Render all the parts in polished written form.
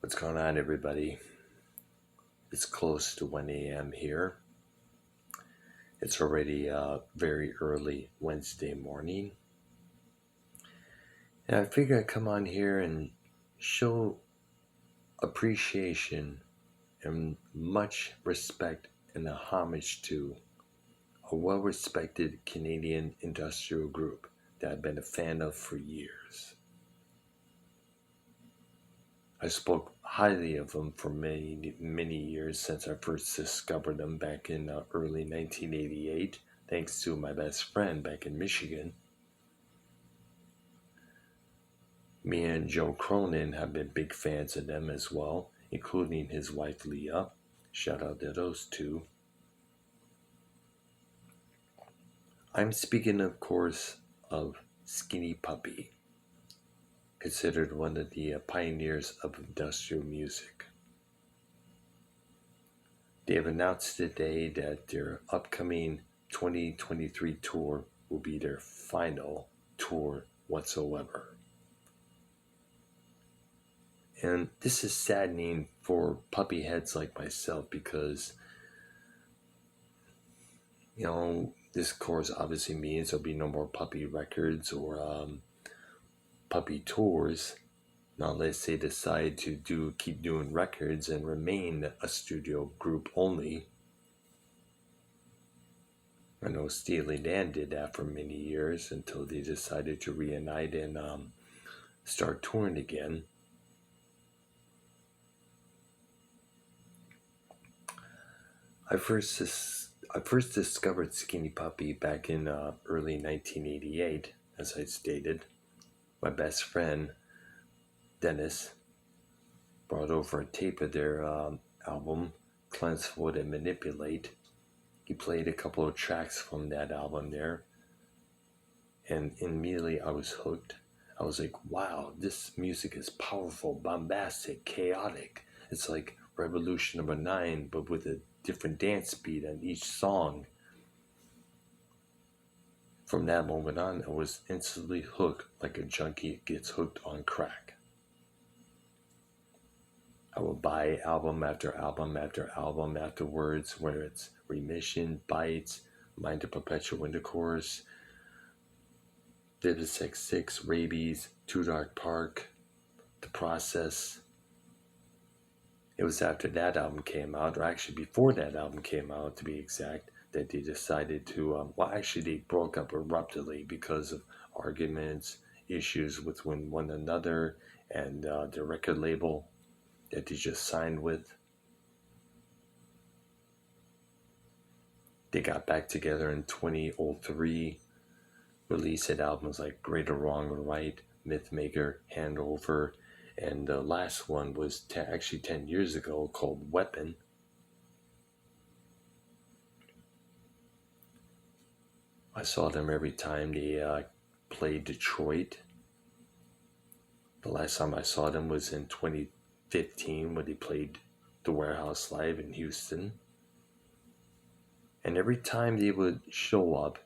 What's going on, everybody? It's close to 1 a.m. here. It's already very early Wednesday morning. And I figured I'd come on here and show appreciation and much respect and a homage to a well respected Canadian industrial group that I've been a fan of for years. I spoke highly of them for many, many years since I first discovered them back in early 1988, thanks to my best friend back in Michigan. Me and Joe Cronin have been big fans of them as well, including his wife Leah. Shout out to those two. I'm speaking, of course, of Skinny Puppy, considered one of the pioneers of industrial music. They have announced today that their upcoming 2023 tour will be their final tour whatsoever. And this is saddening for puppy heads like myself because, this course obviously means there'll be no more puppy records or puppy tours. Now, unless they decide to keep doing records and remain a studio group only. I know Steely Dan did that for many years until they decided to reunite and start touring again. I first discovered Skinny Puppy back in early 1988, as I stated. My best friend, Dennis, brought over a tape of their album, Cleanse, Fold, and Manipulate. He played a couple of tracks from that album there, and immediately I was hooked. I was like, wow, this music is powerful, bombastic, chaotic. It's like Revolution Number 9, but with a different dance beat on each song. From that moment on, I was instantly hooked like a junkie gets hooked on crack. I would buy album after album after album afterwards, whether it's Remission, Bites, Mind of Perpetual Intercourse, Vivisex 6, Rabies, Too Dark Park, The Process. It was after that album came out, or actually before that album came out to be exact, that they decided to, they broke up abruptly because of arguments, issues with one another, and the record label that they just signed with. They got back together in 2003, released albums like Greater Wrong or Right, Mythmaker, Handover, and the last one was actually 10 years ago called Weapon. I saw them every time they played Detroit. The last time I saw them was in 2015 when they played the Warehouse Live in Houston. And every time they would show up,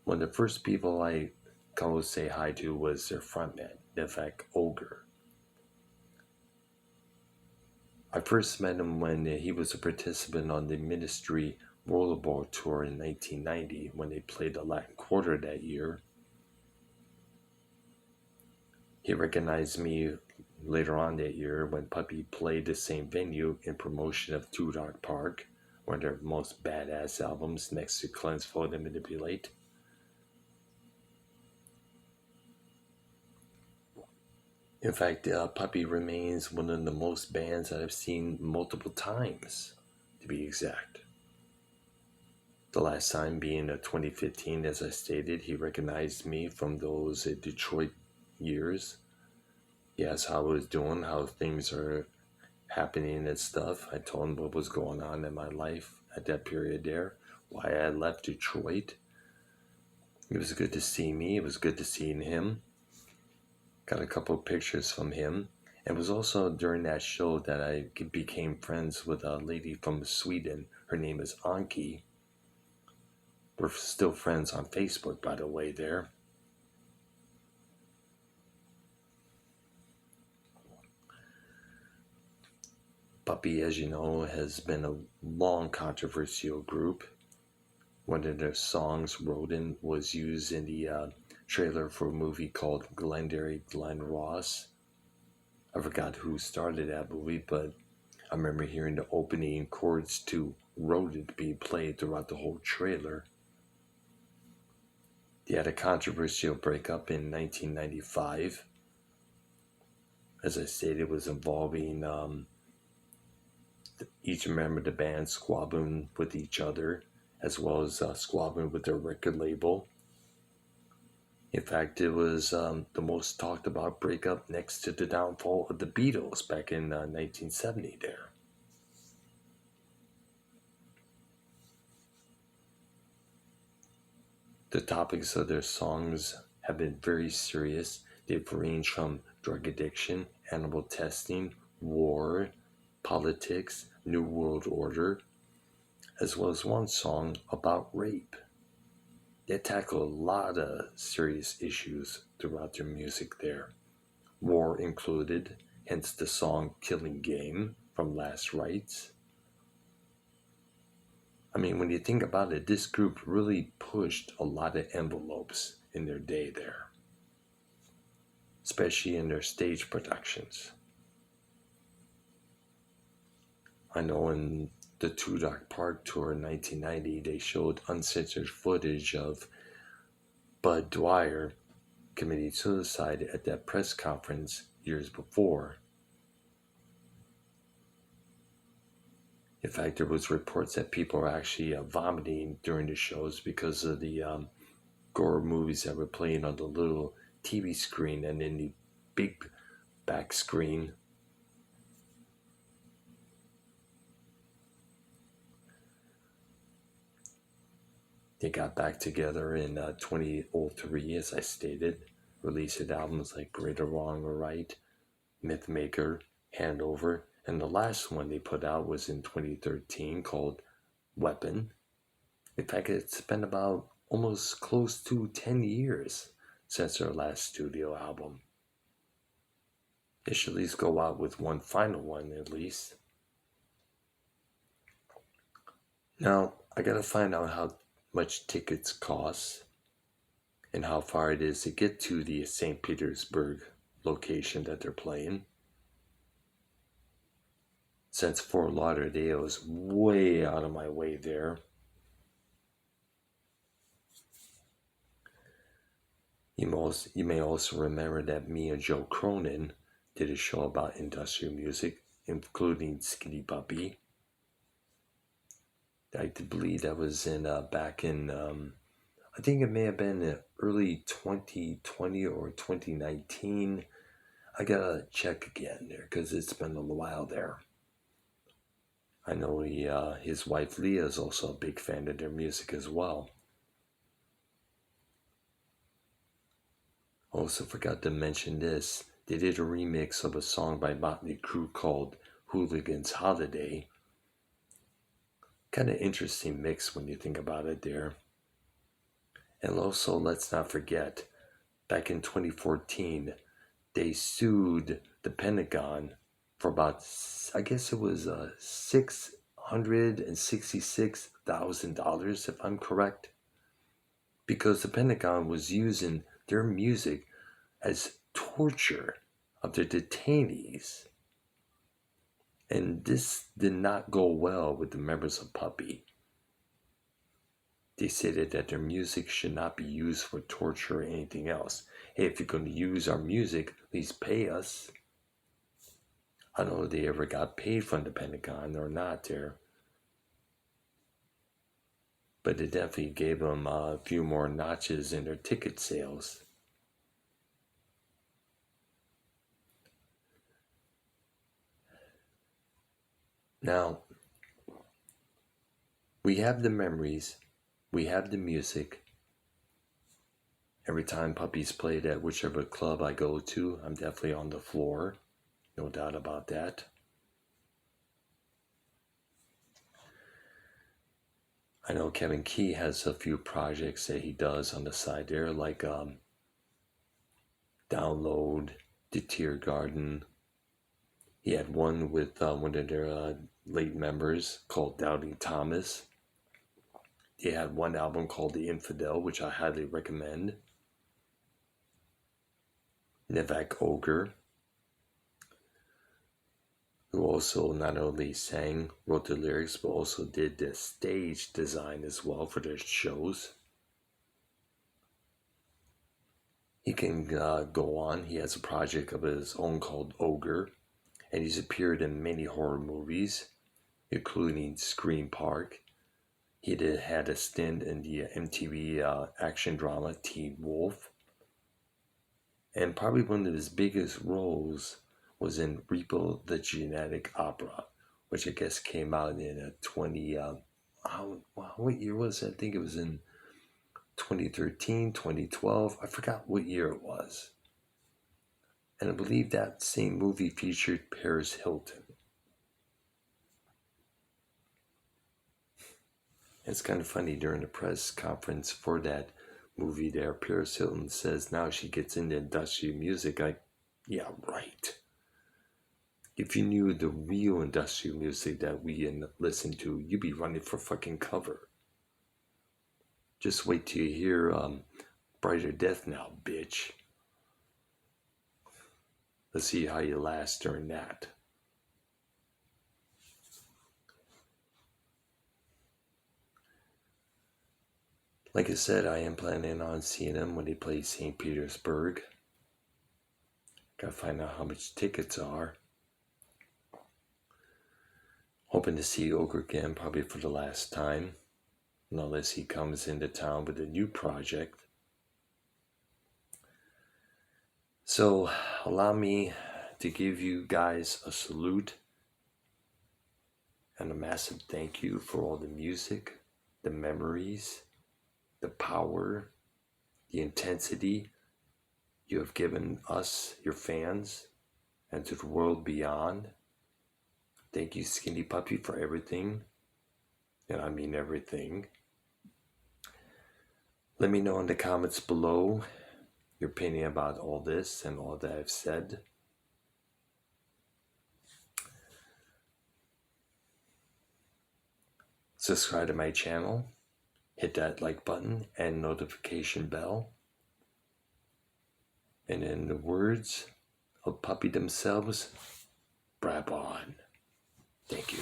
one of the first people I go say hi to was their frontman, Nevek Ogre. I first met him when he was a participant on the Ministry Rollerball Tour in 1990 when they played the Latin Quarter that year. He recognized me later on that year when Puppy played the same venue in promotion of Too Dark Park, one of their most badass albums next to Cleanse, Fold, and Manipulate. In fact, Puppy remains one of the most bands that I've seen multiple times, to be exact. The last time being 2015, as I stated, he recognized me from those Detroit years. He asked how I was doing, how things are happening and stuff. I told him what was going on in my life at that period there, why I had left Detroit. It was good to see me. It was good to see him. Got a couple of pictures from him. It was also during that show that I became friends with a lady from Sweden. Her name is Anki. We're still friends on Facebook, by the way, there. Puppy, as you know, has been a long controversial group. One of their songs, Rodin, was used in the trailer for a movie called Glengarry Glen Ross. I forgot who started that movie, but I remember hearing the opening chords to Rodin being played throughout the whole trailer. They had a controversial breakup in 1995. As I stated, it was involving each member of the band squabbling with each other, as well as squabbling with their record label. In fact, it was the most talked about breakup next to the downfall of the Beatles back in 1970 there. The topics of their songs have been very serious. They've ranged from drug addiction, animal testing, war, politics, New World Order, as well as one song about rape. They tackle a lot of serious issues throughout their music there, war included, hence the song Killing Game from Last Rites. I mean, when you think about it, this group really pushed a lot of envelopes in their day there, especially in their stage productions. I know in the Two Dog Park tour in 1990, they showed uncensored footage of Bud Dwyer committing suicide at that press conference years before. In fact, there was reports that people were actually vomiting during the shows because of the gore movies that were playing on the little TV screen and in the big back screen. They got back together in 2003, as I stated, released albums like Great or Wrong or Right, Mythmaker, Handover, and the last one they put out was in 2013 called Weapon. In fact, it's been about almost close to 10 years since their last studio album. They should at least go out with one final one at least. Now, I gotta find out how much tickets cost and how far it is to get to the St. Petersburg location that they're playing. Since Fort Lauderdale is way out of my way there. You may also remember that me and Joe Cronin did a show about industrial music, including Skinny Puppy. I believe that was in back in I think it may have been early 2020 or 2019. I gotta check again there because it's been a while there. I know his wife Leah is also a big fan of their music as well. Also forgot to mention this. They did a remix of a song by Motley Crue called Hooligan's Holiday. Kind of interesting mix when you think about it there. And also, let's not forget, back in 2014, they sued the Pentagon for about, I guess it was $666,000, if I'm correct, because the Pentagon was using their music as torture of their detainees. And this did not go well with the members of Puppy. They stated that their music should not be used for torture or anything else. Hey, if you're going to use our music, please pay us. I don't know if they ever got paid from the Pentagon or not there. But it definitely gave them a few more notches in their ticket sales. Now, we have the memories, we have the music. Every time Puppy's played at whichever club I go to, I'm definitely on the floor. No doubt about that. I know Kevin Key has a few projects that he does on the side there, like Download, The Tear Garden. He had one with one of their late members called Doubting Thomas. They had one album called The Infidel, which I highly recommend. Nevak Ogre, who also not only sang, wrote the lyrics, but also did the stage design as well for their shows. He can go on. He has a project of his own called Ogre, and he's appeared in many horror movies, including Scream Park. He had a stint in the MTV action drama Teen Wolf. And probably one of his biggest roles was in Repo the Genetic Opera, which I guess came out in a what year was it? I think it was in 2013, 2012. I forgot what year it was. And I believe that same movie featured Paris Hilton. It's kind of funny during the press conference for that movie there, Paris Hilton says now she gets into industrial music. Yeah, right. If you knew the real industrial music that we listen to, you'd be running for fucking cover. Just wait till you hear Brighter Death Now, bitch. Let's see how you last during that. Like I said, I am planning on seeing them when they play St. Petersburg. Gotta find out how much tickets are. Hoping to see Ogre again, probably for the last time. Unless he comes into town with a new project. So, allow me to give you guys a salute and a massive thank you for all the music, the memories, the power, the intensity you have given us, your fans, and to the world beyond. Thank you, Skinny Puppy, for everything. And I mean everything. Let me know in the comments below your opinion about all this and all that I've said. Subscribe to my channel. Hit that like button and notification bell. And in the words of Puppy themselves, brab on. Thank you.